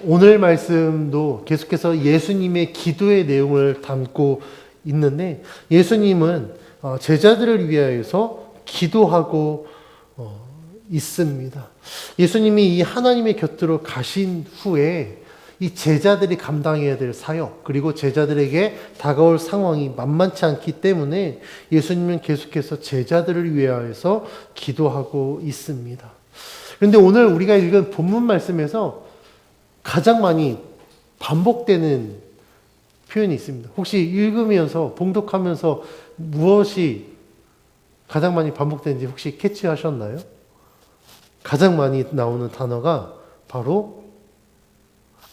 오늘 말씀도 계속해서 예수님의 기도의 내용을 담고 있는데 예수님은 제자들을 위하여서 기도하고 있습니다. 예수님이 이 하나님의 곁으로 가신 후에 이 제자들이 감당해야 될 사역 그리고 제자들에게 다가올 상황이 만만치 않기 때문에 예수님은 계속해서 제자들을 위하여서 기도하고 있습니다. 그런데 오늘 우리가 읽은 본문 말씀에서 가장 많이 반복되는 표현이 있습니다. 혹시 읽으면서 봉독하면서 무엇이 가장 많이 반복되는지 혹시 캐치하셨나요? 가장 많이 나오는 단어가 바로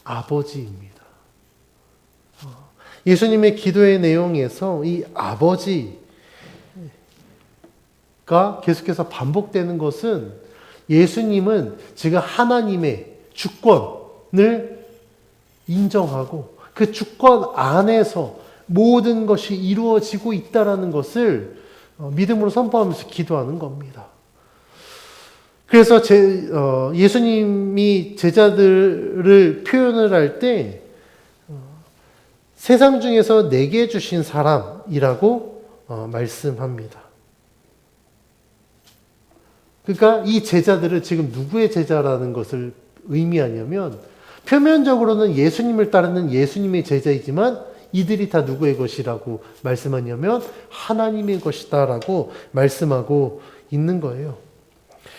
아버지입니다. 예수님의 기도의 내용에서 이 아버지가 계속해서 반복되는 것은 예수님은 지금 하나님의 주권을 인정하고 그 주권 안에서 모든 것이 이루어지고 있다는 것을 믿음으로 선포하면서 기도하는 겁니다. 그래서 예수님이 제자들을 표현을 할 때 세상 중에서 내게 주신 사람이라고 말씀합니다. 그러니까 이 제자들은 지금 누구의 제자라는 것을 의미하냐면 표면적으로는 예수님을 따르는 예수님의 제자이지만 이들이 다 누구의 것이라고 말씀하냐면 하나님의 것이다라고 말씀하고 있는 거예요.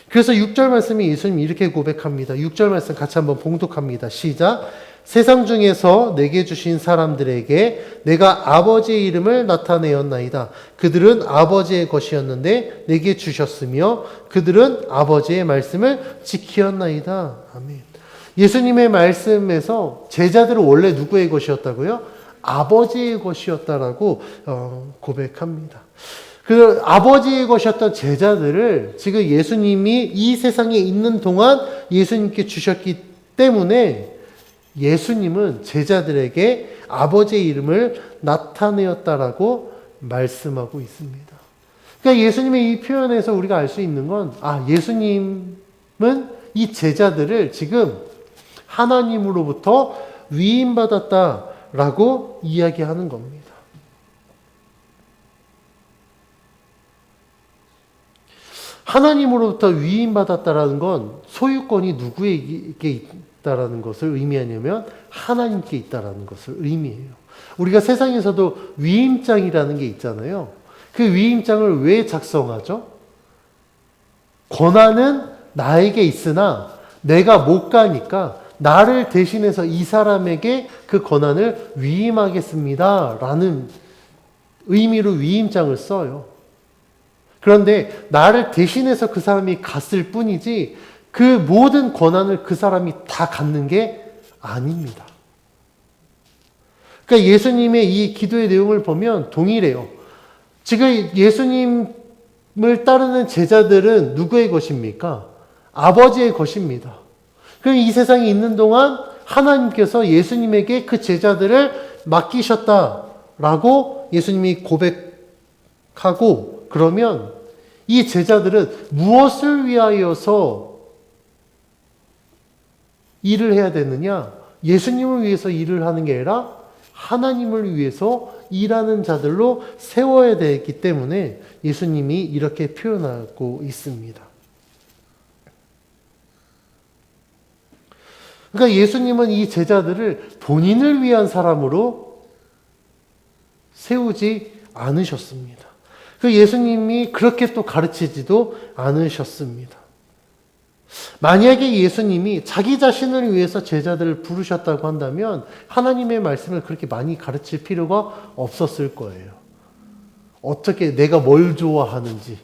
그래서 6절 말씀이 예수님이 이렇게 고백합니다. 6절 말씀 같이 한번 봉독합니다. 시작. 세상 중에서 내게 주신 사람들에게 내가 아버지의 이름을 나타내었나이다. 그들은 아버지의 것이었는데 내게 주셨으며 그들은 아버지의 말씀을 지키었나이다. 아멘. 예수님의 말씀에서 제자들은 원래 누구의 것이었다고요? 아버지의 것이었다라고 고백합니다. 그 아버지의 것이었던 제자들을 지금 예수님이 이 세상에 있는 동안 예수님께 주셨기 때문에 예수님은 제자들에게 아버지의 이름을 나타내었다라고 말씀하고 있습니다. 그러니까 예수님의 이 표현에서 우리가 알 수 있는 건 예수님은 이 제자들을 지금 하나님으로부터 위임받았다라고 이야기하는 겁니다. 하나님으로부터 위임받았다라는 건 소유권이 누구에게 있다라는 것을 의미하냐면 하나님께 있다라는 것을 의미해요. 우리가 세상에서도 위임장이라는 게 있잖아요. 그 위임장을 왜 작성하죠? 권한은 나에게 있으나 내가 못 가니까 나를 대신해서 이 사람에게 그 권한을 위임하겠습니다 라는 의미로 위임장을 써요. 그런데 나를 대신해서 그 사람이 갔을 뿐이지 그 모든 권한을 그 사람이 다 갖는 게 아닙니다. 그러니까 예수님의 이 기도의 내용을 보면 동일해요. 지금 예수님을 따르는 제자들은 누구의 것입니까? 아버지의 것입니다. 그럼 이 세상에 있는 동안 하나님께서 예수님에게 그 제자들을 맡기셨다라고 예수님이 고백하고 그러면 이 제자들은 무엇을 위하여서 일을 해야 되느냐? 예수님을 위해서 일을 하는 게 아니라 하나님을 위해서 일하는 자들로 세워야 되기 때문에 예수님이 이렇게 표현하고 있습니다. 그러니까 예수님은 이 제자들을 본인을 위한 사람으로 세우지 않으셨습니다. 그 예수님이 그렇게 또 가르치지도 않으셨습니다. 만약에 예수님이 자기 자신을 위해서 제자들을 부르셨다고 한다면 하나님의 말씀을 그렇게 많이 가르칠 필요가 없었을 거예요. 어떻게 내가 뭘 좋아하는지,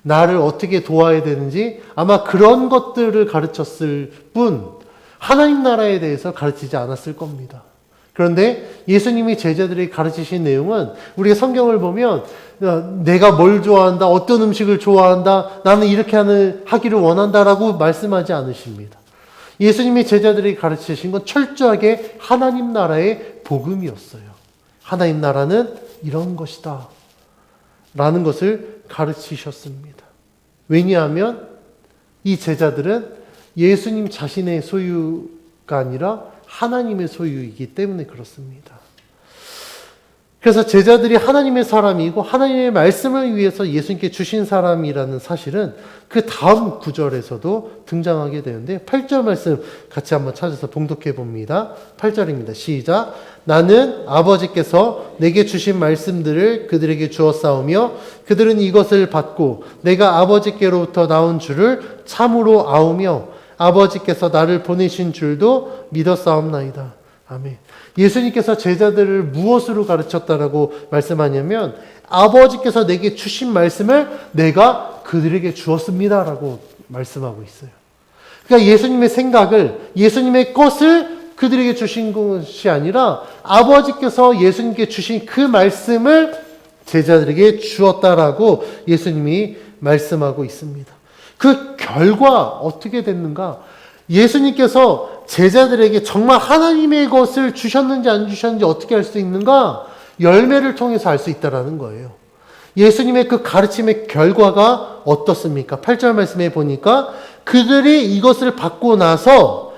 나를 어떻게 도와야 되는지 아마 그런 것들을 가르쳤을 뿐 하나님 나라에 대해서 가르치지 않았을 겁니다. 그런데 예수님이 제자들이 가르치신 내용은 우리가 성경을 보면 내가 뭘 좋아한다, 어떤 음식을 좋아한다, 나는 이렇게 하기를 원한다라고 말씀하지 않으십니다. 예수님이 제자들이 가르치신 건 철저하게 하나님 나라의 복음이었어요. 하나님 나라는 이런 것이다 라는 것을 가르치셨습니다. 왜냐하면 이 제자들은 예수님 자신의 소유가 아니라 하나님의 소유이기 때문에 그렇습니다. 그래서 제자들이 하나님의 사람이고 하나님의 말씀을 위해서 예수님께 주신 사람이라는 사실은 그 다음 구절에서도 등장하게 되는데 8절 말씀 같이 한번 찾아서 봉독해 봅니다. 8절입니다. 시작. 나는 아버지께서 내게 주신 말씀들을 그들에게 주었사오며 그들은 이것을 받고 내가 아버지께로부터 나온 줄을 참으로 아오며 아버지께서 나를 보내신 줄도 믿었사옵나이다. 아멘. 예수님께서 제자들을 무엇으로 가르쳤다라고 말씀하냐면 아버지께서 내게 주신 말씀을 내가 그들에게 주었습니다라고 말씀하고 있어요. 그러니까 예수님의 생각을, 예수님의 것을 그들에게 주신 것이 아니라 아버지께서 예수님께 주신 그 말씀을 제자들에게 주었다라고 예수님이 말씀하고 있습니다. 그 결과 어떻게 됐는가? 예수님께서 제자들에게 정말 하나님의 것을 주셨는지 안 주셨는지 어떻게 알 수 있는가? 열매를 통해서 알 수 있다라는 거예요. 예수님의 그 가르침의 결과가 어떻습니까? 8절 말씀에 보니까 그들이 이것을 받고 나서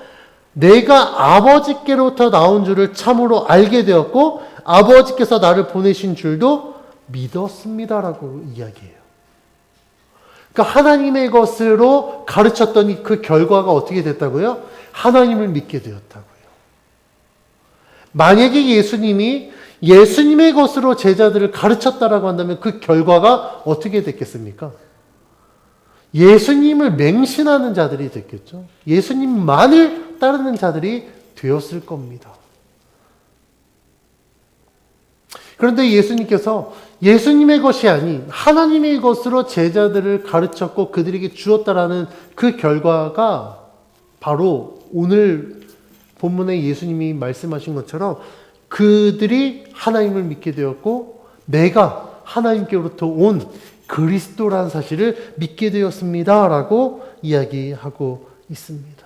내가 아버지께로부터 나온 줄을 참으로 알게 되었고 아버지께서 나를 보내신 줄도 믿었습니다라고 이야기해요. 그러니까 하나님의 것으로 가르쳤더니 그 결과가 어떻게 됐다고요? 하나님을 믿게 되었다고요. 만약에 예수님이 예수님의 것으로 제자들을 가르쳤다라고 한다면 그 결과가 어떻게 됐겠습니까? 예수님을 맹신하는 자들이 됐겠죠. 예수님만을 따르는 자들이 되었을 겁니다. 그런데 예수님께서 예수님의 것이 아닌 하나님의 것으로 제자들을 가르쳤고 그들에게 주었다라는 그 결과가 바로 오늘 본문에 예수님이 말씀하신 것처럼 그들이 하나님을 믿게 되었고 내가 하나님께로부터 온 그리스도라는 사실을 믿게 되었습니다라고 이야기하고 있습니다.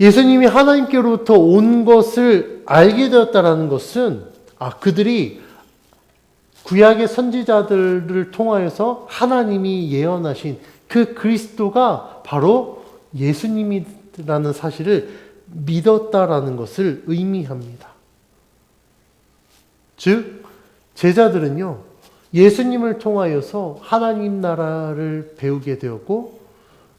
예수님이 하나님께로부터 온 것을 알게 되었다라는 것은 그들이 구약의 선지자들을 통하여서 하나님이 예언하신 그 그리스도가 바로 예수님이라는 사실을 믿었다라는 것을 의미합니다. 즉, 제자들은요, 예수님을 통하여서 하나님 나라를 배우게 되었고,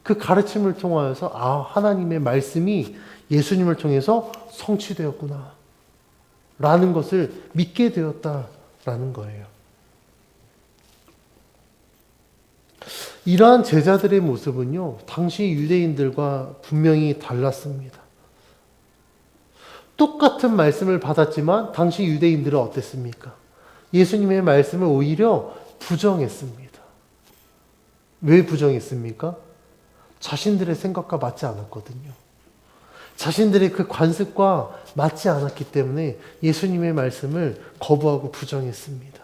그 가르침을 통하여서, 하나님의 말씀이 예수님을 통해서 성취되었구나, 라는 것을 믿게 되었다라는 거예요. 이러한 제자들의 모습은요, 당시 유대인들과 분명히 달랐습니다. 똑같은 말씀을 받았지만 당시 유대인들은 어땠습니까? 예수님의 말씀을 오히려 부정했습니다. 왜 부정했습니까? 자신들의 생각과 맞지 않았거든요. 자신들의 그 관습과 맞지 않았기 때문에 예수님의 말씀을 거부하고 부정했습니다.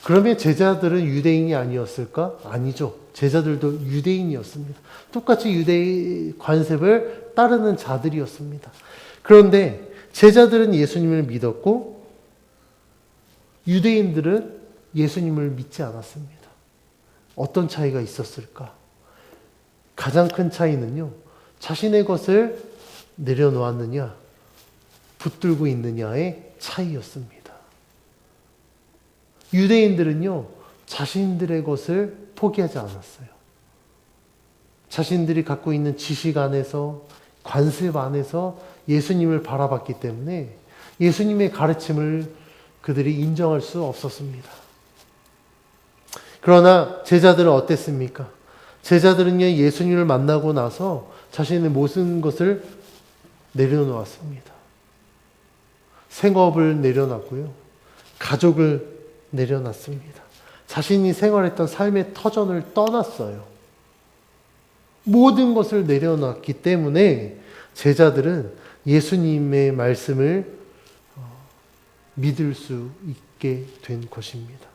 그러면 제자들은 유대인이 아니었을까? 아니죠. 제자들도 유대인이었습니다. 똑같이 유대의 관습을 따르는 자들이었습니다. 그런데 제자들은 예수님을 믿었고 유대인들은 예수님을 믿지 않았습니다. 어떤 차이가 있었을까? 가장 큰 차이는요, 자신의 것을 내려놓았느냐, 붙들고 있느냐의 차이였습니다. 유대인들은요, 자신들의 것을 포기하지 않았어요. 자신들이 갖고 있는 지식 안에서, 관습 안에서 예수님을 바라봤기 때문에 예수님의 가르침을 그들이 인정할 수 없었습니다. 그러나 제자들은 어땠습니까? 제자들은요, 예수님을 만나고 나서 자신의 모든 것을 내려놓았습니다. 생업을 내려놨고요. 가족을 내려놨습니다. 자신이 생활했던 삶의 터전을 떠났어요. 모든 것을 내려놨기 때문에 제자들은 예수님의 말씀을 믿을 수 있게 된 것입니다.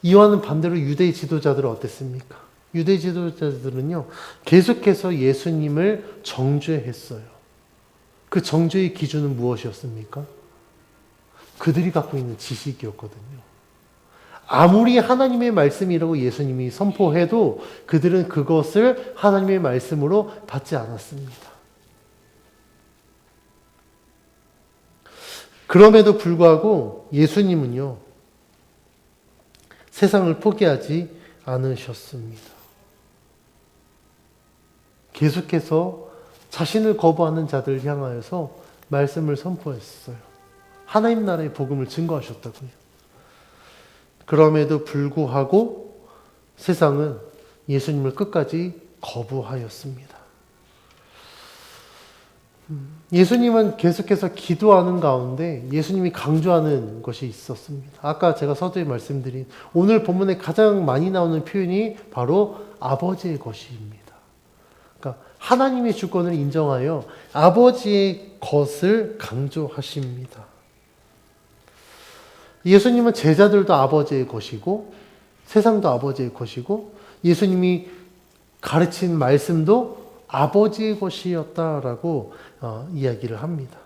이와는 반대로 유대 지도자들은 어땠습니까? 유대 지도자들은요, 계속해서 예수님을 정죄했어요. 그 정죄의 기준은 무엇이었습니까? 그들이 갖고 있는 지식이었거든요. 아무리 하나님의 말씀이라고 예수님이 선포해도 그들은 그것을 하나님의 말씀으로 받지 않았습니다. 그럼에도 불구하고 예수님은요, 세상을 포기하지 않으셨습니다. 계속해서 자신을 거부하는 자들을 향하여서 말씀을 선포했어요. 하나님 나라의 복음을 증거하셨다고요. 그럼에도 불구하고 세상은 예수님을 끝까지 거부하였습니다. 예수님은 계속해서 기도하는 가운데 예수님이 강조하는 것이 있었습니다. 아까 제가 서두에 말씀드린 오늘 본문에 가장 많이 나오는 표현이 바로 아버지의 것입니다. 그러니까 하나님의 주권을 인정하여 아버지의 것을 강조하십니다. 예수님은 제자들도 아버지의 것이고 세상도 아버지의 것이고 예수님이 가르친 말씀도 아버지의 것이었다라고 이야기를 합니다.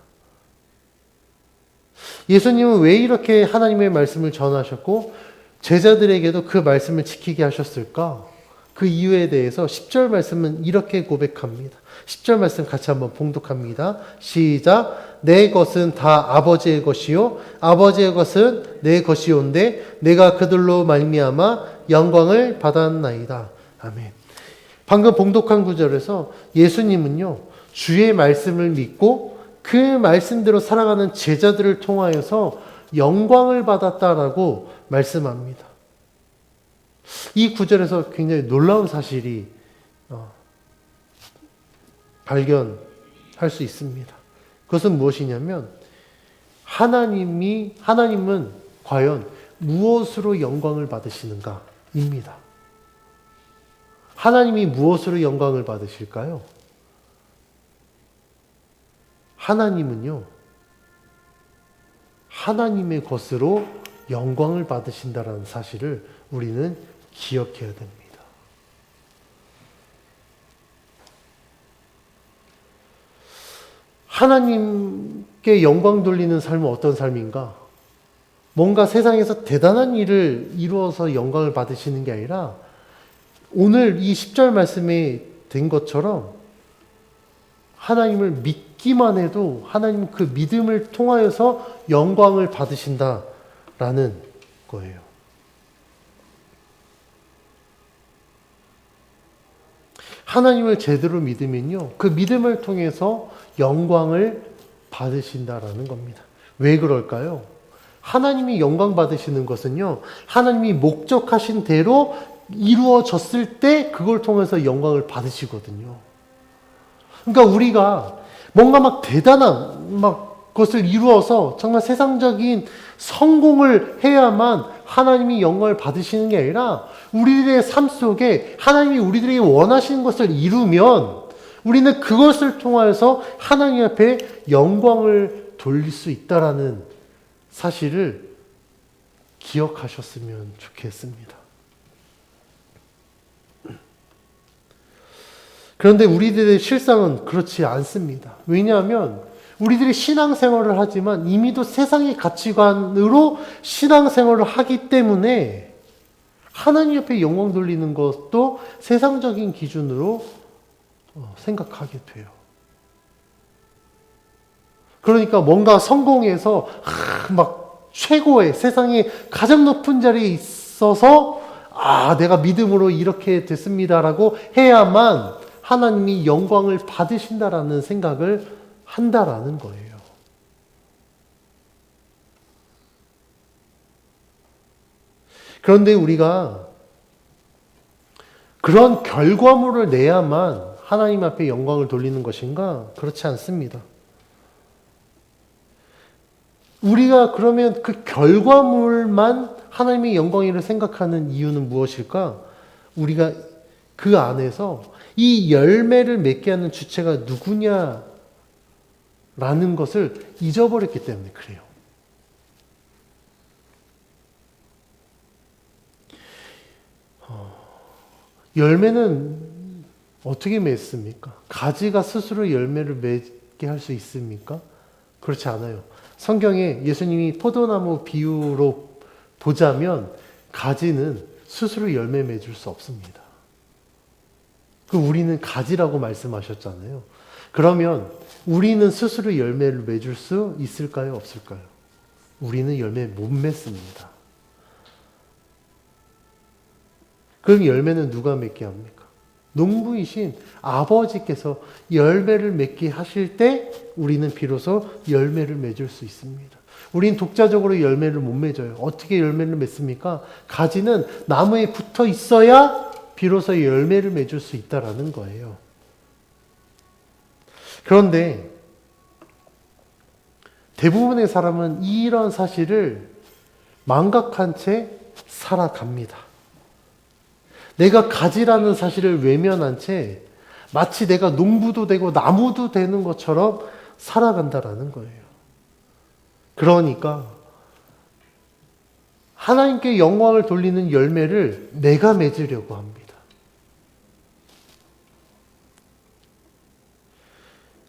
예수님은 왜 이렇게 하나님의 말씀을 전하셨고 제자들에게도 그 말씀을 지키게 하셨을까? 그 이유에 대해서 10절 말씀은 이렇게 고백합니다. 10절 말씀 같이 한번 봉독합니다. 시작. 내 것은 다 아버지의 것이요 아버지의 것은 내 것이온데 내가 그들로 말미암아 영광을 받았나이다. 아멘. 방금 봉독한 구절에서 예수님은요, 주의 말씀을 믿고 그 말씀대로 살아가는 제자들을 통하여서 영광을 받았다라고 말씀합니다. 이 구절에서 굉장히 놀라운 사실이 발견할 수 있습니다. 그것은 무엇이냐면 하나님은 과연 무엇으로 영광을 받으시는가입니다. 하나님이 무엇으로 영광을 받으실까요? 하나님은요, 하나님의 것으로 영광을 받으신다는 사실을 우리는 기억해야 됩니다. 하나님께 영광 돌리는 삶은 어떤 삶인가? 뭔가 세상에서 대단한 일을 이루어서 영광을 받으시는 게 아니라 오늘 이 10절 말씀에 된 것처럼 하나님을 믿기만 해도 하나님 그 믿음을 통하여서 영광을 받으신다라는 거예요. 하나님을 제대로 믿으면요, 그 믿음을 통해서 영광을 받으신다라는 겁니다. 왜 그럴까요? 하나님이 영광 받으시는 것은요, 하나님이 목적하신 대로 이루어졌을 때 그걸 통해서 영광을 받으시거든요. 그러니까 우리가 뭔가 막 대단한 것을 이루어서 정말 세상적인 성공을 해야만 하나님이 영광을 받으시는 게 아니라 우리들의 삶 속에 하나님이 우리들에게 원하시는 것을 이루면 우리는 그것을 통하여서 하나님 앞에 영광을 돌릴 수 있다라는 사실을 기억하셨으면 좋겠습니다. 그런데 우리들의 실상은 그렇지 않습니다. 왜냐하면 우리들이 신앙생활을 하지만 이미도 세상의 가치관으로 신앙생활을 하기 때문에 하나님 옆에 영광 돌리는 것도 세상적인 기준으로 생각하게 돼요. 그러니까 뭔가 성공해서 막 최고의 세상의 가장 높은 자리에 있어서 내가 믿음으로 이렇게 됐습니다라고 해야만 하나님이 영광을 받으신다라는 생각을 한다라는 거예요. 그런데 우리가 그런 결과물을 내야만 하나님 앞에 영광을 돌리는 것인가? 그렇지 않습니다. 우리가 그러면 그 결과물만 하나님의 영광이라고 생각하는 이유는 무엇일까? 우리가 그 안에서 이 열매를 맺게 하는 주체가 누구냐라는 것을 잊어버렸기 때문에 그래요. 열매는 어떻게 맺습니까? 가지가 스스로 열매를 맺게 할 수 있습니까? 그렇지 않아요. 성경에 예수님이 포도나무 비유로 보자면 가지는 스스로 열매 맺을 수 없습니다. 그 우리는 가지라고 말씀하셨잖아요. 그러면 우리는 스스로 열매를 맺을 수 있을까요? 없을까요? 우리는 열매 못 맺습니다. 그럼 열매는 누가 맺게 합니까? 농부이신 아버지께서 열매를 맺게 하실 때 우리는 비로소 열매를 맺을 수 있습니다. 우린 독자적으로 열매를 못 맺어요. 어떻게 열매를 맺습니까? 가지는 나무에 붙어 있어야 비로소 열매를 맺을 수 있다라는 거예요. 그런데 대부분의 사람은 이런 사실을 망각한 채 살아갑니다. 내가 가지라는 사실을 외면한 채 마치 내가 농부도 되고 나무도 되는 것처럼 살아간다라는 거예요. 그러니까 하나님께 영광을 돌리는 열매를 내가 맺으려고 합니다.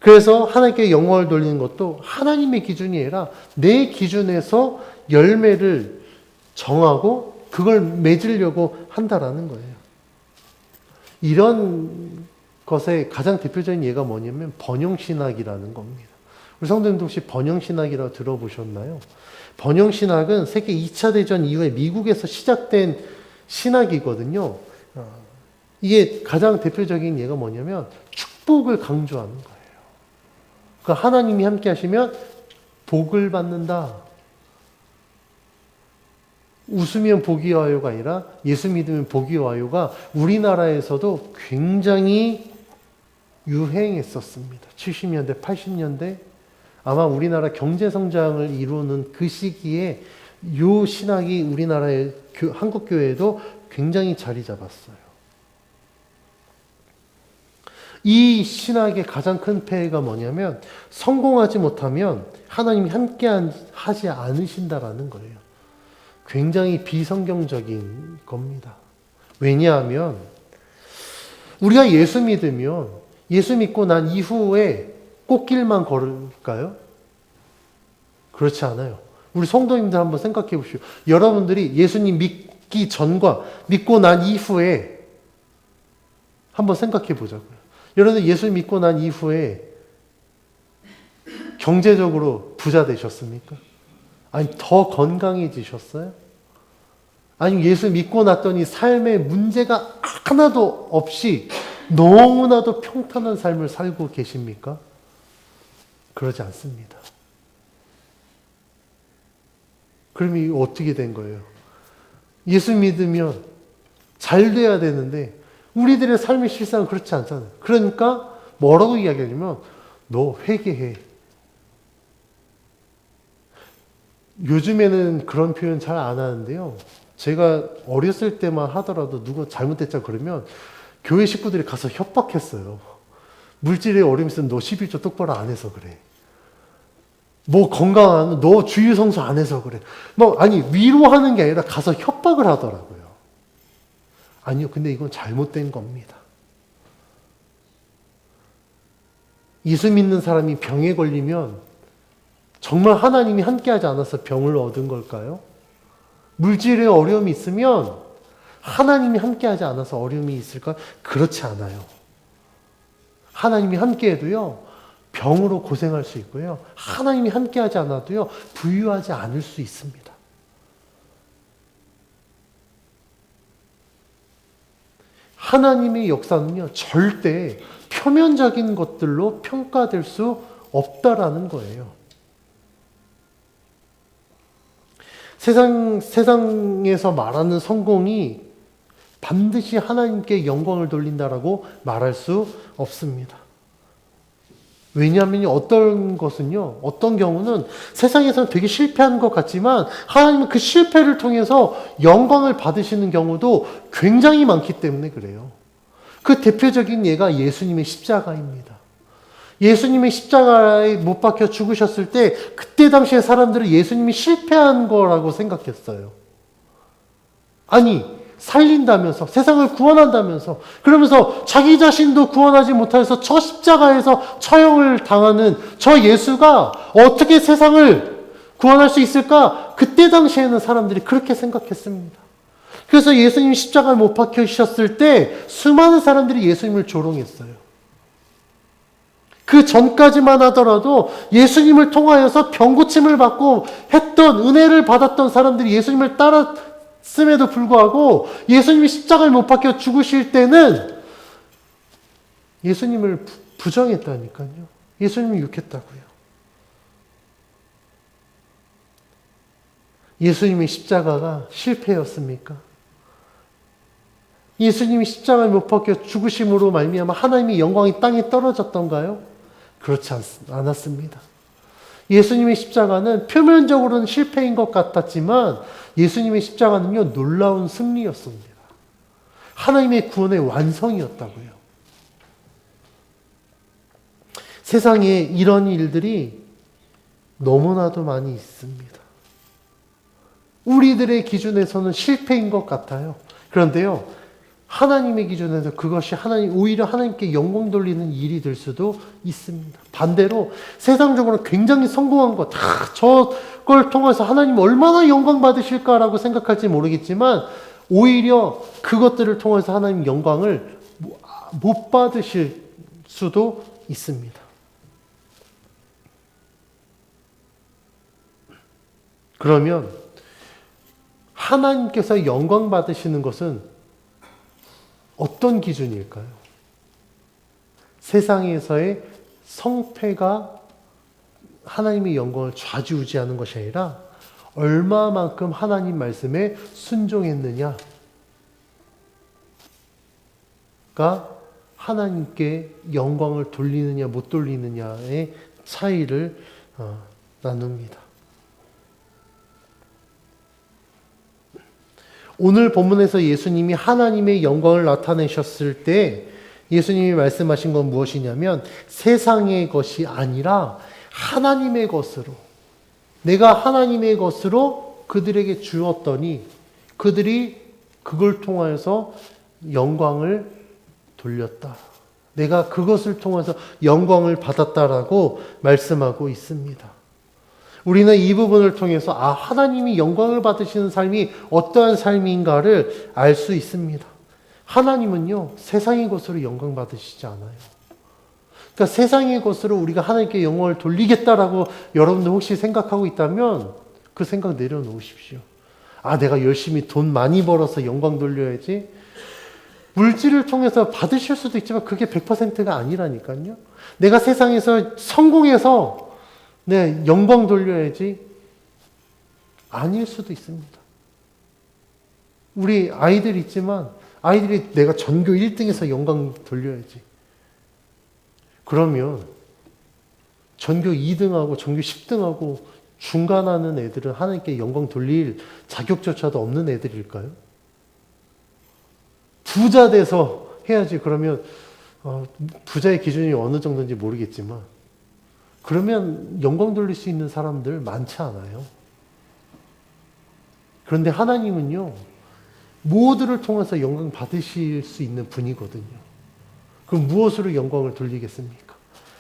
그래서 하나님께 영광을 돌리는 것도 하나님의 기준이 아니라 내 기준에서 열매를 정하고 그걸 맺으려고 한다라는 거예요. 이런 것의 가장 대표적인 예가 뭐냐면 번영신학이라는 겁니다. 우리 성도님도 혹시 번영신학이라고 들어보셨나요? 번영신학은 세계 2차 대전 이후에 미국에서 시작된 신학이거든요. 이게 가장 대표적인 예가 뭐냐면 축복을 강조하는 거예요. 그러니까 하나님이 함께 하시면 복을 받는다. 웃으면 복이 와요가 아니라 예수 믿으면 복이 와요가 우리나라에서도 굉장히 유행했었습니다. 70년대, 80년대 아마 우리나라 경제 성장을 이루는 그 시기에 이 신학이 우리나라의 한국 교회에도 굉장히 자리 잡았어요. 이 신학의 가장 큰 폐해가 뭐냐면 성공하지 못하면 하나님이 함께 하지 않으신다라는 거예요. 굉장히 비성경적인 겁니다. 왜냐하면 우리가 예수 믿으면 예수 믿고 난 이후에 꽃길만 걸을까요? 그렇지 않아요. 우리 성도님들 한번 생각해 보십시오. 여러분들이 예수님 믿기 전과 믿고 난 이후에 한번 생각해 보자고요. 여러분들 예수 믿고 난 이후에 경제적으로 부자 되셨습니까? 아니, 더 건강해지셨어요? 아니면 예수 믿고 났더니 삶에 문제가 하나도 없이 너무나도 평탄한 삶을 살고 계십니까? 그러지 않습니다. 그럼 이게 어떻게 된 거예요? 예수 믿으면 잘 돼야 되는데 우리들의 삶의 실상은 그렇지 않잖아요. 그러니까 뭐라고 이야기하냐면 너 회개해. 요즘에는 그런 표현 잘 안 하는데요. 제가 어렸을 때만 하더라도 누가 잘못했자 그러면 교회 식구들이 가서 협박했어요. 물질에 어려움이 있으면 너 11조 똑바로 안 해서 그래. 뭐 건강한 너 주일 성수 안 해서 그래. 뭐 아니 위로하는 게 아니라 가서 협박을 하더라고요. 아니요. 근데 이건 잘못된 겁니다. 예수 믿는 사람이 병에 걸리면 정말 하나님이 함께하지 않아서 병을 얻은 걸까요? 물질에 어려움이 있으면 하나님이 함께하지 않아서 어려움이 있을까? 그렇지 않아요. 하나님이 함께해도요. 병으로 고생할 수 있고요. 하나님이 함께하지 않아도요. 부유하지 않을 수 있습니다. 하나님의 역사는요. 절대 표면적인 것들로 평가될 수 없다라는 거예요. 세상에서 말하는 성공이 반드시 하나님께 영광을 돌린다라고 말할 수 없습니다. 왜냐하면 어떤 것은요, 어떤 경우는 세상에서는 되게 실패한 것 같지만 하나님은 그 실패를 통해서 영광을 받으시는 경우도 굉장히 많기 때문에 그래요. 그 대표적인 예가 예수님의 십자가입니다. 예수님의 십자가에 못 박혀 죽으셨을 때 그때 당시에 사람들은 예수님이 실패한 거라고 생각했어요. 아니 살린다면서 세상을 구원한다면서 그러면서 자기 자신도 구원하지 못해서 저 십자가에서 처형을 당하는 저 예수가 어떻게 세상을 구원할 수 있을까? 그때 당시에는 사람들이 그렇게 생각했습니다. 그래서 예수님이 십자가에 못 박히셨을 때 수많은 사람들이 예수님을 조롱했어요. 그 전까지만 하더라도 예수님을 통하여서 병고침을 받고 했던 은혜를 받았던 사람들이 예수님을 따랐음에도 불구하고 예수님이 십자가에 못 박혀 죽으실 때는 예수님을 부정했다니까요. 예수님을 욕했다고요. 예수님의 십자가가 실패였습니까? 예수님이 십자가에 못 박혀 죽으심으로 말미암아 하나님의 영광이 땅에 떨어졌던가요? 그렇지 않았습니다. 예수님의 십자가는 표면적으로는 실패인 것 같았지만 예수님의 십자가는요, 놀라운 승리였습니다. 하나님의 구원의 완성이었다고요. 세상에 이런 일들이 너무나도 많이 있습니다. 우리들의 기준에서는 실패인 것 같아요. 그런데요, 하나님의 기준에서 그것이 오히려 하나님께 영광 돌리는 일이 될 수도 있습니다. 반대로 세상적으로 굉장히 성공한 것, 다 저걸 통해서 하나님 얼마나 영광 받으실까라고 생각할지 모르겠지만 오히려 그것들을 통해서 하나님 영광을 못 받으실 수도 있습니다. 그러면 하나님께서 영광 받으시는 것은 어떤 기준일까요? 세상에서의 성패가 하나님의 영광을 좌지우지하는 것이 아니라 얼마만큼 하나님 말씀에 순종했느냐가 하나님께 영광을 돌리느냐 못 돌리느냐의 차이를 나눕니다. 오늘 본문에서 예수님이 하나님의 영광을 나타내셨을 때 예수님이 말씀하신 건 무엇이냐면 세상의 것이 아니라 하나님의 것으로, 내가 하나님의 것으로 그들에게 주었더니 그들이 그걸 통하여서 영광을 돌렸다. 내가 그것을 통해서 영광을 받았다라고 말씀하고 있습니다. 우리는 이 부분을 통해서 하나님이 영광을 받으시는 삶이 어떠한 삶인가를 알 수 있습니다. 하나님은요, 세상의 것으로 영광 받으시지 않아요. 그러니까 세상의 것으로 우리가 하나님께 영광을 돌리겠다라고 여러분들 혹시 생각하고 있다면 그 생각 내려놓으십시오. 내가 열심히 돈 많이 벌어서 영광 돌려야지. 물질을 통해서 받으실 수도 있지만 그게 100%가 아니라니까요. 내가 세상에서 성공해서 영광 돌려야지. 아닐 수도 있습니다. 우리 아이들 있지만 아이들이 내가 전교 1등에서 영광 돌려야지. 그러면 전교 2등하고 전교 10등하고 중간하는 애들은 하나님께 영광 돌릴 자격조차도 없는 애들일까요? 부자 돼서 해야지. 그러면 부자의 기준이 어느 정도인지 모르겠지만 그러면 영광 돌릴 수 있는 사람들 많지 않아요. 그런데 하나님은요, 모두를 통해서 영광 받으실 수 있는 분이거든요. 그럼 무엇으로 영광을 돌리겠습니까?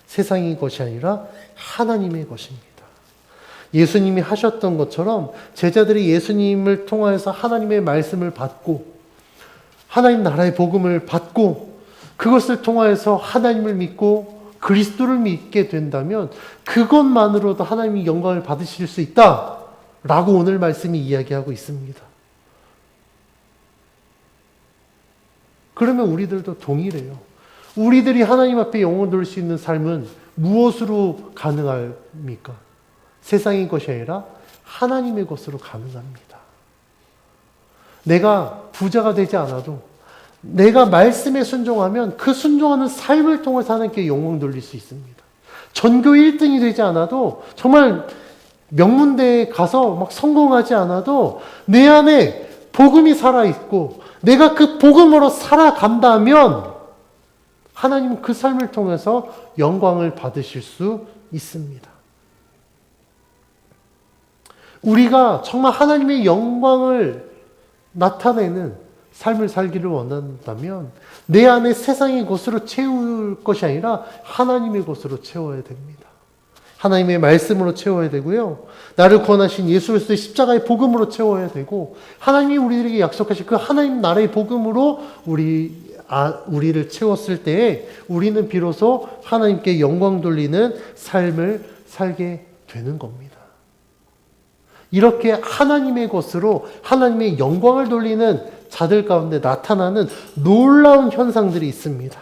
세상의 것이 아니라 하나님의 것입니다. 예수님이 하셨던 것처럼 제자들이 예수님을 통해서 하나님의 말씀을 받고 하나님 나라의 복음을 받고 그것을 통해서 하나님을 믿고 그리스도를 믿게 된다면 그것만으로도 하나님이 영광을 받으실 수 있다라고 오늘 말씀이 이야기하고 있습니다. 그러면 우리들도 동일해요. 우리들이 하나님 앞에 영광을 돌릴 수 있는 삶은 무엇으로 가능합니까? 세상의 것이 아니라 하나님의 것으로 가능합니다. 내가 부자가 되지 않아도 내가 말씀에 순종하면 그 순종하는 삶을 통해서 하나님께 영광 돌릴 수 있습니다. 전교 1등이 되지 않아도 정말 명문대에 가서 막 성공하지 않아도 내 안에 복음이 살아있고 내가 그 복음으로 살아간다면 하나님은 그 삶을 통해서 영광을 받으실 수 있습니다. 우리가 정말 하나님의 영광을 나타내는 삶을 살기를 원한다면 내 안에 세상의 것으로 채울 것이 아니라 하나님의 것으로 채워야 됩니다. 하나님의 말씀으로 채워야 되고요. 나를 구원하신 예수 그리스도의 십자가의 복음으로 채워야 되고, 하나님이 우리들에게 약속하신 그 하나님 나라의 복음으로 우리를 채웠을 때에 우리는 비로소 하나님께 영광 돌리는 삶을 살게 되는 겁니다. 이렇게 하나님의 것으로 하나님의 영광을 돌리는 자들 가운데 나타나는 놀라운 현상들이 있습니다.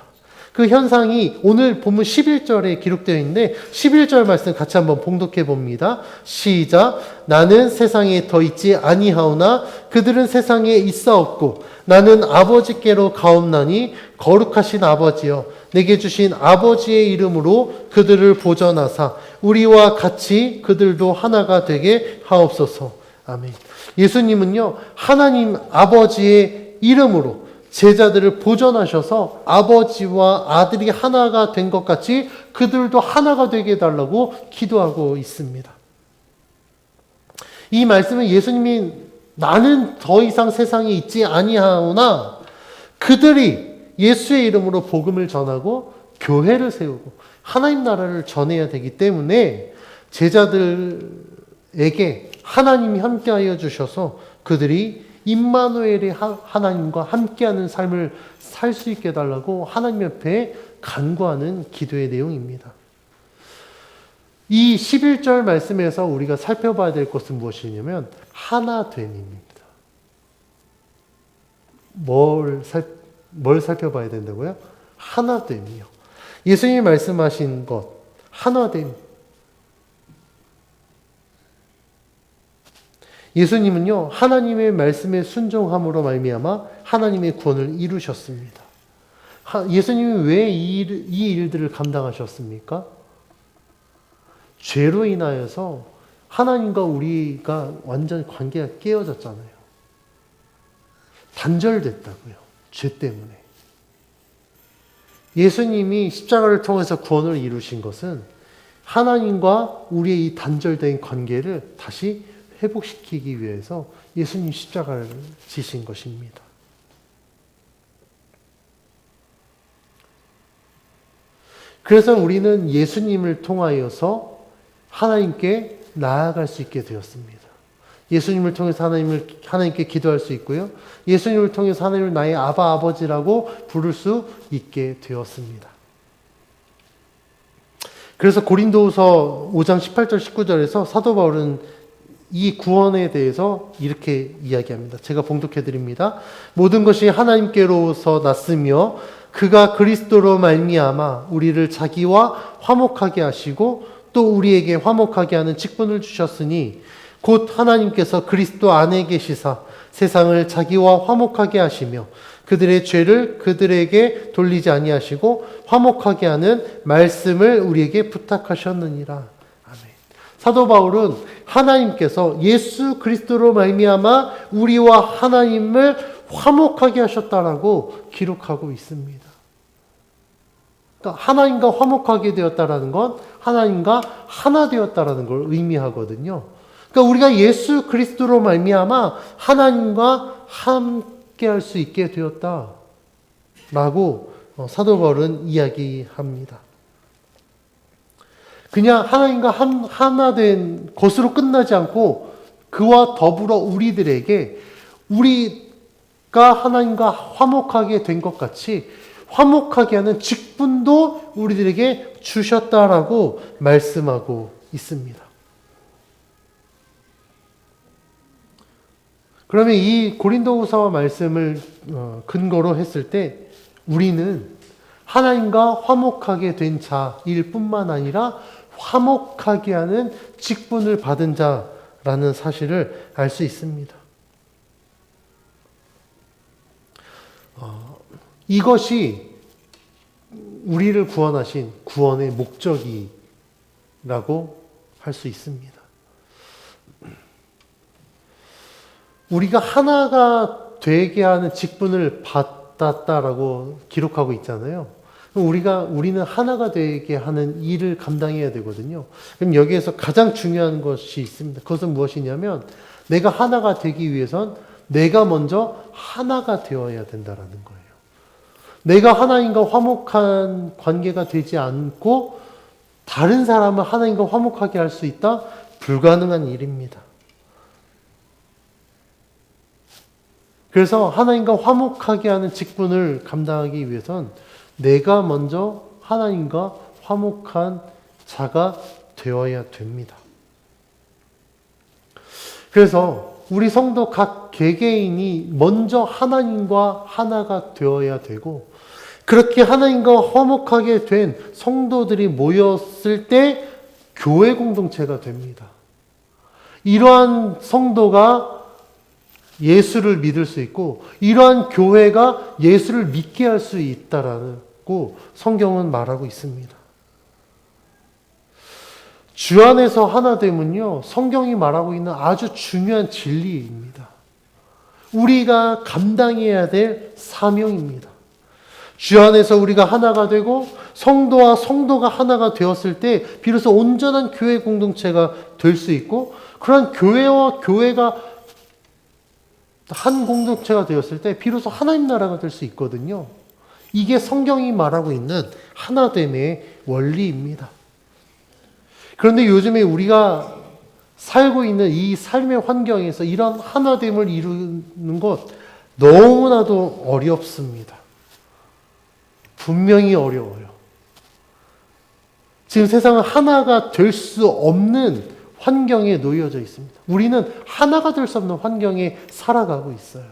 그 현상이 오늘 본문 11절에 기록되어 있는데 11절 말씀 같이 한번 봉독해 봅니다. 시작. 나는 세상에 더 있지 아니하오나 그들은 세상에 있사옵고 나는 아버지께로 가옵나니 거룩하신 아버지여 내게 주신 아버지의 이름으로 그들을 보전하사 우리와 같이 그들도 하나가 되게 하옵소서. 아멘. 예수님은요, 하나님 아버지의 이름으로 제자들을 보전하셔서 아버지와 아들이 하나가 된 것 같이 그들도 하나가 되게 해달라고 기도하고 있습니다. 이 말씀은 예수님이 나는 더 이상 세상에 있지 아니하오나 그들이 예수의 이름으로 복음을 전하고 교회를 세우고 하나님 나라를 전해야 되기 때문에 제자들에게 하나님이 함께하여 주셔서 그들이 임마누엘의 하나님과 함께하는 삶을 살 수 있게 해달라고 하나님 옆에 간구하는 기도의 내용입니다. 이 11절 말씀에서 우리가 살펴봐야 될 것은 무엇이냐면 하나됨입니다. 뭘 살펴봐야 된다고요? 하나됨이요. 예수님이 말씀하신 것, 하나됨. 예수님은요, 하나님의 말씀에 순종함으로 말미암아 하나님의 구원을 이루셨습니다. 예수님이 왜 이 일들을 감당하셨습니까? 죄로 인하여서 하나님과 우리가 완전 관계가 깨어졌잖아요. 단절됐다고요. 죄 때문에. 예수님이 십자가를 통해서 구원을 이루신 것은 하나님과 우리의 이 단절된 관계를 다시 회복시키기 위해서 예수님 십자가를 지신 것입니다. 그래서 우리는 예수님을 통하여서 하나님께 나아갈 수 있게 되었습니다. 예수님을 통해서 하나님께 기도할 수 있고요. 예수님을 통해서 하나님을 나의 아바 아버지라고 부를 수 있게 되었습니다. 그래서 고린도후서 5장 18절 19절에서 사도 바울은 이 구원에 대해서 이렇게 이야기합니다. 제가 봉독해 드립니다. 모든 것이 하나님께로서 났으며 그가 그리스도로 말미암아 우리를 자기와 화목하게 하시고 또 우리에게 화목하게 하는 직분을 주셨으니 곧 하나님께서 그리스도 안에 계시사 세상을 자기와 화목하게 하시며 그들의 죄를 그들에게 돌리지 아니하시고 화목하게 하는 말씀을 우리에게 부탁하셨느니라. 사도 바울은 하나님께서 예수 그리스도로 말미암아 우리와 하나님을 화목하게 하셨다라고 기록하고 있습니다. 그러니까 하나님과 화목하게 되었다라는 건 하나님과 하나 되었다라는 걸 의미하거든요. 그러니까 우리가 예수 그리스도로 말미암아 하나님과 함께 할 수 있게 되었다라고 사도 바울은 이야기합니다. 그냥 하나님과 하나 된 것으로 끝나지 않고 그와 더불어 우리들에게 우리가 하나님과 화목하게 된 것 같이 화목하게 하는 직분도 우리들에게 주셨다라고 말씀하고 있습니다. 그러면 이 고린도후서 말씀을 근거로 했을 때 우리는 하나님과 화목하게 된 자일 뿐만 아니라 화목하게 하는 직분을 받은 자라는 사실을 알 수 있습니다. 이것이 우리를 구원하신 구원의 목적이라고 할 수 있습니다. 우리가 하나가 되게 하는 직분을 받았다라고 기록하고 있잖아요. 우리는 하나가 되게 하는 일을 감당해야 되거든요. 그럼 여기에서 가장 중요한 것이 있습니다. 그것은 무엇이냐면 내가 하나가 되기 위해선 내가 먼저 하나가 되어야 된다라는 거예요. 내가 하나님과 화목한 관계가 되지 않고 다른 사람을 하나님과 화목하게 할 수 있다? 불가능한 일입니다. 그래서 하나님과 화목하게 하는 직분을 감당하기 위해선 내가 먼저 하나님과 화목한 자가 되어야 됩니다. 그래서 우리 성도 각 개개인이 먼저 하나님과 하나가 되어야 되고, 그렇게 하나님과 화목하게 된 성도들이 모였을 때 교회 공동체가 됩니다. 이러한 성도가 예수를 믿을 수 있고, 이러한 교회가 예수를 믿게 할 수 있다라고 성경은 말하고 있습니다. 주 안에서 하나됨은요, 성경이 말하고 있는 아주 중요한 진리입니다. 우리가 감당해야 될 사명입니다. 주 안에서 우리가 하나가 되고 성도와 성도가 하나가 되었을 때 비로소 온전한 교회 공동체가 될 수 있고, 그런 교회와 교회가 한 공동체가 되었을 때 비로소 하나님 나라가 될 수 있거든요. 이게 성경이 말하고 있는 하나됨의 원리입니다. 그런데 요즘에 우리가 살고 있는 이 삶의 환경에서 이런 하나됨을 이루는 것 너무나도 어렵습니다. 분명히 어려워요. 지금 세상은 하나가 될 수 없는 환경에 놓여져 있습니다. 우리는 하나가 될 수 없는 환경에 살아가고 있어요.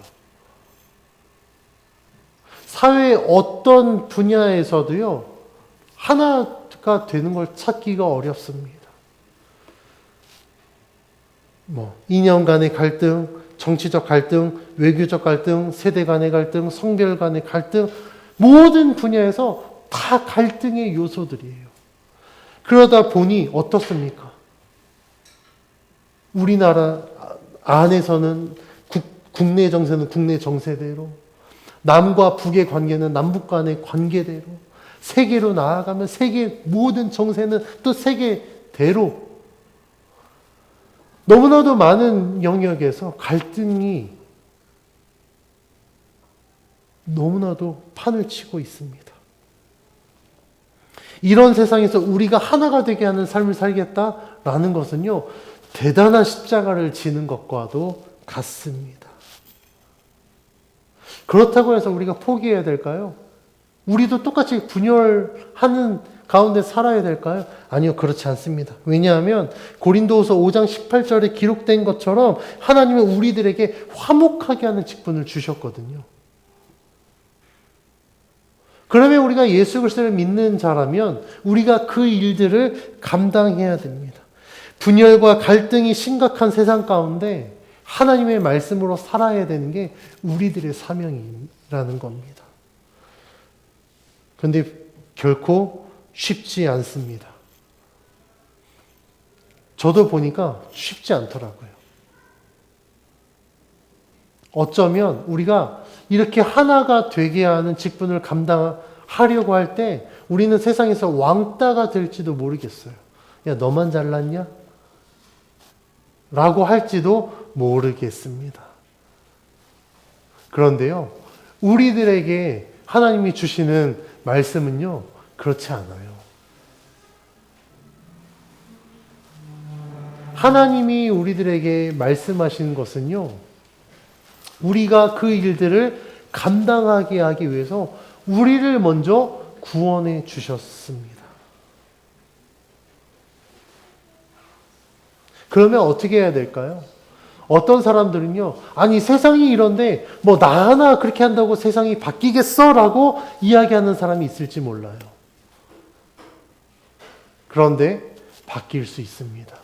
사회의 어떤 분야에서도요, 하나가 되는 걸 찾기가 어렵습니다. 이념 간의 갈등, 정치적 갈등, 외교적 갈등, 세대 간의 갈등, 성별 간의 갈등, 모든 분야에서 다 갈등의 요소들이에요. 그러다 보니 어떻습니까? 우리나라 안에서는 국내 정세는 국내 정세대로, 남과 북의 관계는 남북 간의 관계대로, 세계로 나아가면 세계 모든 정세는 또 세계대로, 너무나도 많은 영역에서 갈등이 너무나도 판을 치고 있습니다. 이런 세상에서 우리가 하나가 되게 하는 삶을 살겠다라는 것은요, 대단한 십자가를 지는 것과도 같습니다. 그렇다고 해서 우리가 포기해야 될까요? 우리도 똑같이 분열하는 가운데 살아야 될까요? 아니요, 그렇지 않습니다. 왜냐하면 고린도후서 5장 18절에 기록된 것처럼 하나님은 우리들에게 화목하게 하는 직분을 주셨거든요. 그러면 우리가 예수 그리스도를 믿는 자라면 우리가 그 일들을 감당해야 됩니다. 분열과 갈등이 심각한 세상 가운데 하나님의 말씀으로 살아야 되는 게 우리들의 사명이라는 겁니다. 그런데 결코 쉽지 않습니다. 저도 보니까 쉽지 않더라고요. 어쩌면 우리가 이렇게 하나가 되게 하는 직분을 감당하려고 할 때 우리는 세상에서 왕따가 될지도 모르겠어요. 야, 너만 잘났냐? 라고 할지도 모르겠습니다. 그런데요, 우리들에게 하나님이 주시는 말씀은요, 그렇지 않아요. 하나님이 우리들에게 말씀하시는 것은요, 우리가 그 일들을 감당하게 하기 위해서 우리를 먼저 구원해 주셨습니다. 그러면 어떻게 해야 될까요? 어떤 사람들은요, 아니 세상이 이런데 뭐 나 하나 그렇게 한다고 세상이 바뀌겠어? 라고 이야기하는 사람이 있을지 몰라요. 그런데 바뀔 수 있습니다.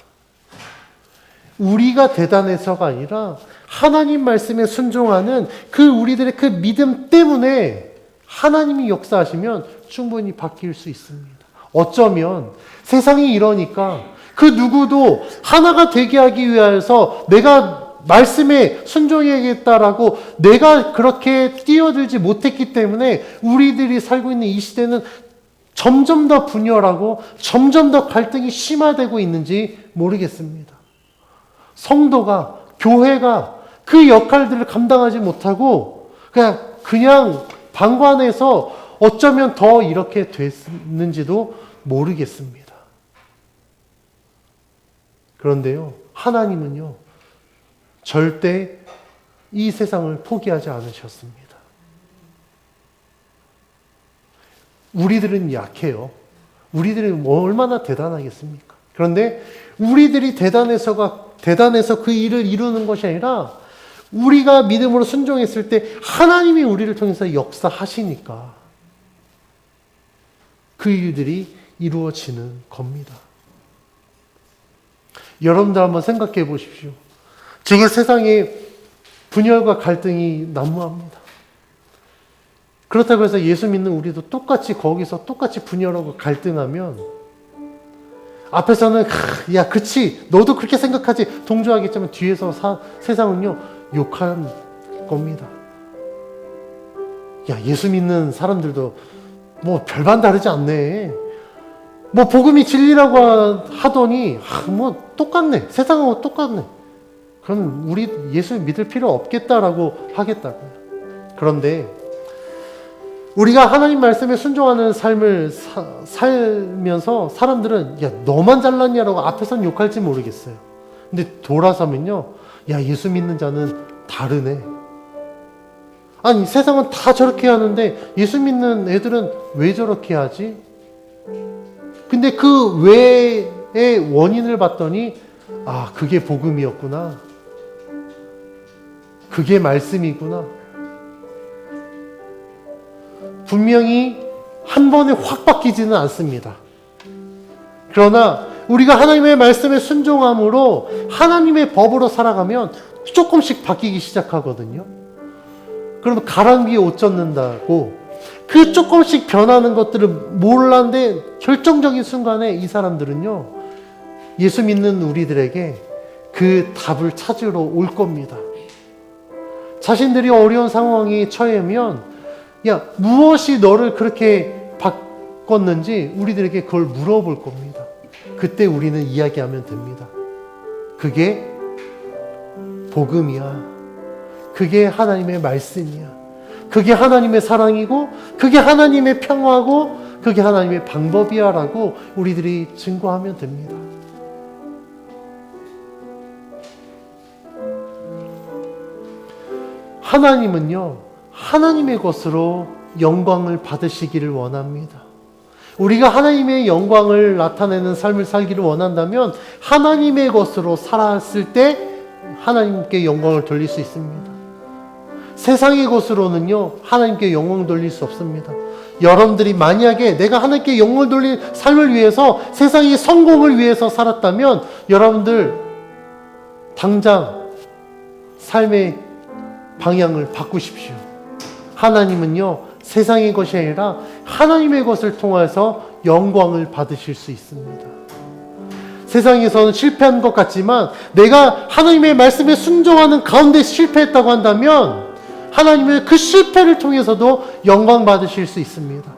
우리가 대단해서가 아니라 하나님 말씀에 순종하는 그 우리들의 그 믿음 때문에 하나님이 역사하시면 충분히 바뀔 수 있습니다. 어쩌면 세상이 이러니까 그 누구도 하나가 되게 하기 위해서 내가 말씀에 순종해야겠다라고 내가 그렇게 뛰어들지 못했기 때문에 우리들이 살고 있는 이 시대는 점점 더 분열하고 점점 더 갈등이 심화되고 있는지 모르겠습니다. 성도가, 교회가 그 역할들을 감당하지 못하고 그냥 방관해서 어쩌면 더 이렇게 됐는지도 모르겠습니다. 그런데요, 하나님은요, 절대 이 세상을 포기하지 않으셨습니다. 우리들은 약해요. 우리들은 얼마나 대단하겠습니까? 그런데 우리들이 대단해서 그 일을 이루는 것이 아니라 우리가 믿음으로 순종했을 때 하나님이 우리를 통해서 역사하시니까 그 일들이 이루어지는 겁니다. 여러분들 한번 생각해 보십시오. 지금 세상에 분열과 갈등이 난무합니다. 그렇다고 해서 예수 믿는 우리도 똑같이 거기서 똑같이 분열하고 갈등하면 앞에서는 야 그치 너도 그렇게 생각하지 동조하겠지만 뒤에서 세상은요 욕할 겁니다. 야 예수 믿는 사람들도 뭐 별반 다르지 않네. 뭐 복음이 진리라고 하더니 뭐 똑같네. 세상하고 똑같네. 그럼 우리 예수 믿을 필요 없겠다라고 하겠다고요. 그런데 우리가 하나님 말씀에 순종하는 삶을 살면서 사람들은 야 너만 잘났냐라고 앞에선 욕할지 모르겠어요. 근데 돌아서면요 야 예수 믿는 자는 다르네. 아니 세상은 다 저렇게 하는데 예수 믿는 애들은 왜 저렇게 하지? 근데 그 왜의 원인을 봤더니 아 그게 복음이었구나. 그게 말씀이구나. 분명히 한 번에 확 바뀌지는 않습니다. 그러나 우리가 하나님의 말씀에 순종함으로 하나님의 법으로 살아가면 조금씩 바뀌기 시작하거든요. 그러면 가랑비에 옷 젖는다고 그 조금씩 변하는 것들을 몰랐는데 결정적인 순간에 이 사람들은요 예수 믿는 우리들에게 그 답을 찾으러 올 겁니다. 자신들이 어려운 상황에 처하면 야 무엇이 너를 그렇게 바꿨는지 우리들에게 그걸 물어볼 겁니다. 그때 우리는 이야기하면 됩니다. 그게 복음이야. 그게 하나님의 말씀이야. 그게 하나님의 사랑이고 그게 하나님의 평화고 그게 하나님의 방법이야 라고 우리들이 증거하면 됩니다. 하나님은요 하나님의 것으로 영광을 받으시기를 원합니다. 우리가 하나님의 영광을 나타내는 삶을 살기를 원한다면 하나님의 것으로 살았을 때 하나님께 영광을 돌릴 수 있습니다. 세상의 것으로는요 하나님께 영광 돌릴 수 없습니다. 여러분들이 만약에 내가 하나님께 영광을 돌릴 삶을 위해서 세상의 성공을 위해서 살았다면 여러분들 당장 삶의 방향을 바꾸십시오. 하나님은요 세상의 것이 아니라 하나님의 것을 통해서 영광을 받으실 수 있습니다. 세상에서는 실패한 것 같지만 내가 하나님의 말씀에 순종하는 가운데 실패했다고 한다면 하나님은 그 실패를 통해서도 영광 받으실 수 있습니다.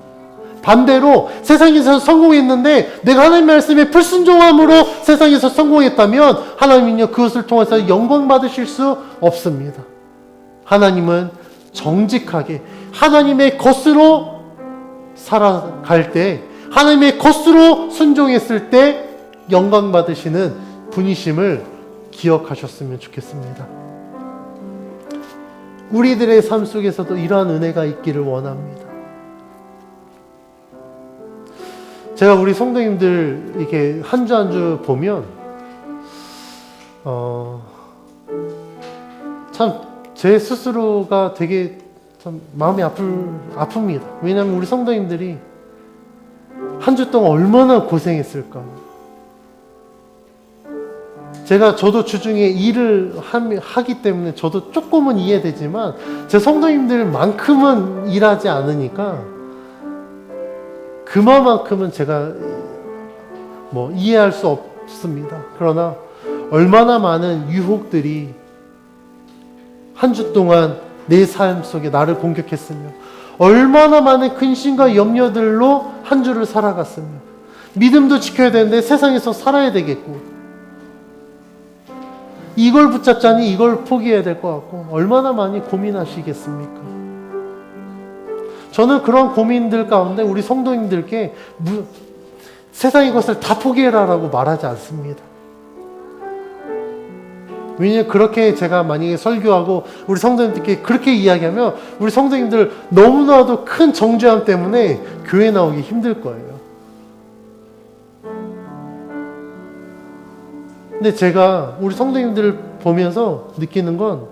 반대로 세상에서 성공했는데 내가 하나님 말씀에 불순종함으로 세상에서 성공했다면 하나님은요 그것을 통해서 영광 받으실 수 없습니다. 하나님은 정직하게 하나님의 것으로 살아갈 때 하나님의 것으로 순종했을 때 영광 받으시는 분이심을 기억하셨으면 좋겠습니다. 우리들의 삶 속에서도 이러한 은혜가 있기를 원합니다. 제가 우리 성도님들 이렇게 한 주 한 주 보면 참 제 스스로가 되게 참 마음이 아픕니다. 왜냐하면 우리 성도님들이 한 주 동안 얼마나 고생했을까. 저도 주중에 일을 하기 때문에 저도 조금은 이해되지만 제 성도님들만큼은 일하지 않으니까 그만큼은 제가 뭐 이해할 수 없습니다. 그러나 얼마나 많은 유혹들이 한 주 동안 내 삶 속에 나를 공격했으며 얼마나 많은 근심과 염려들로 한 주를 살아갔으며 믿음도 지켜야 되는데 세상에서 살아야 되겠고 이걸 붙잡자니 이걸 포기해야 될 것 같고 얼마나 많이 고민하시겠습니까? 저는 그런 고민들 가운데 우리 성도님들께 세상의 것을 다 포기해라라고 말하지 않습니다. 왜냐면 그렇게 제가 만약에 설교하고 우리 성도님들께 그렇게 이야기하면 우리 성도님들 너무나도 큰 정죄함 때문에 교회 나오기 힘들 거예요. 근데 제가 우리 성도님들을 보면서 느끼는 건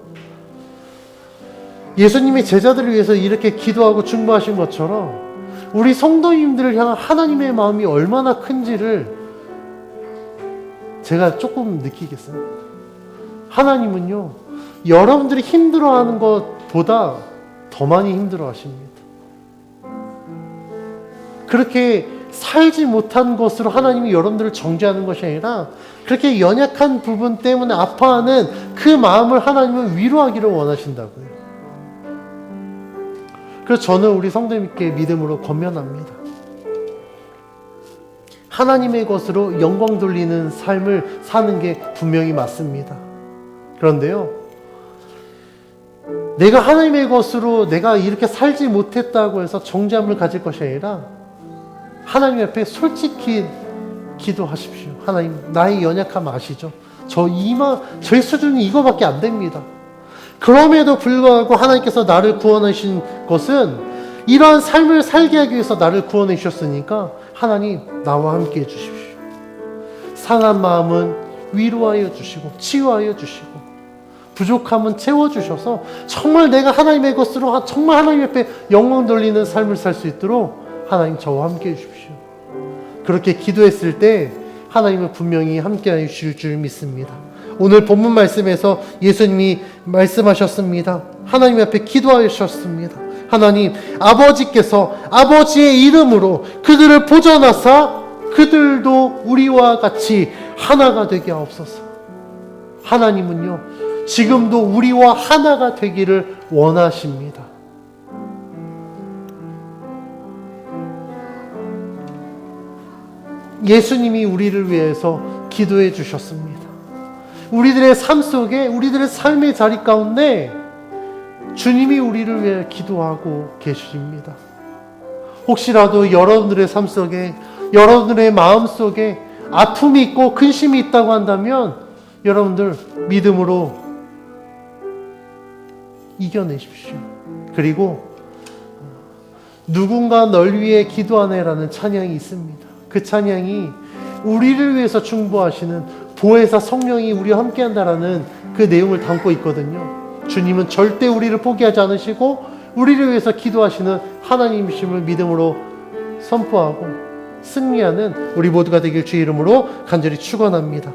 예수님이 제자들을 위해서 이렇게 기도하고 중보하신 것처럼 우리 성도님들을 향한 하나님의 마음이 얼마나 큰지를 제가 조금 느끼겠습니다. 하나님은요, 여러분들이 힘들어하는 것보다 더 많이 힘들어하십니다. 그렇게 살지 못한 것으로 하나님이 여러분들을 정죄하는 것이 아니라 그렇게 연약한 부분 때문에 아파하는 그 마음을 하나님은 위로하기를 원하신다고요. 그래서 저는 우리 성도님께 믿음으로 권면합니다. 하나님의 것으로 영광 돌리는 삶을 사는 게 분명히 맞습니다. 그런데요, 내가 하나님의 것으로 내가 이렇게 살지 못했다고 해서 정죄함을 가질 것이 아니라 하나님 앞에 솔직히 기도하십시오. 하나님, 나의 연약함 아시죠? 저의 수준이 이거밖에 안 됩니다. 그럼에도 불구하고 하나님께서 나를 구원하신 것은 이러한 삶을 살게 하기 위해서 나를 구원해 주셨으니까 하나님, 나와 함께 해주십시오. 상한 마음은 위로하여 주시고 치유하여 주시고 부족함은 채워주셔서 정말 내가 하나님의 것으로 정말 하나님 앞에 영광 돌리는 삶을 살 수 있도록 하나님 저와 함께 해주십시오. 그렇게 기도했을 때 하나님은 분명히 함께 해주실 줄 믿습니다. 오늘 본문 말씀에서 예수님이 말씀하셨습니다. 하나님 앞에 기도하셨습니다. 하나님, 아버지께서 아버지의 이름으로 그들을 보존하사 그들도 우리와 같이 하나가 되게 하옵소서. 하나님은요, 지금도 우리와 하나가 되기를 원하십니다. 예수님이 우리를 위해서 기도해 주셨습니다. 우리들의 삶 속에, 우리들의 삶의 자리 가운데 주님이 우리를 위해 기도하고 계십니다. 혹시라도 여러분들의 삶 속에, 여러분들의 마음 속에 아픔이 있고 근심이 있다고 한다면 여러분들 믿음으로 이겨내십시오. 그리고 누군가 널 위해 기도하네라는 찬양이 있습니다. 그 찬양이 우리를 위해서 중보하시는 보혜사 성령이 우리와 함께한다라는 그 내용을 담고 있거든요. 주님은 절대 우리를 포기하지 않으시고 우리를 위해서 기도하시는 하나님이심을 믿음으로 선포하고 승리하는 우리 모두가 되길 주의 이름으로 간절히 축원합니다.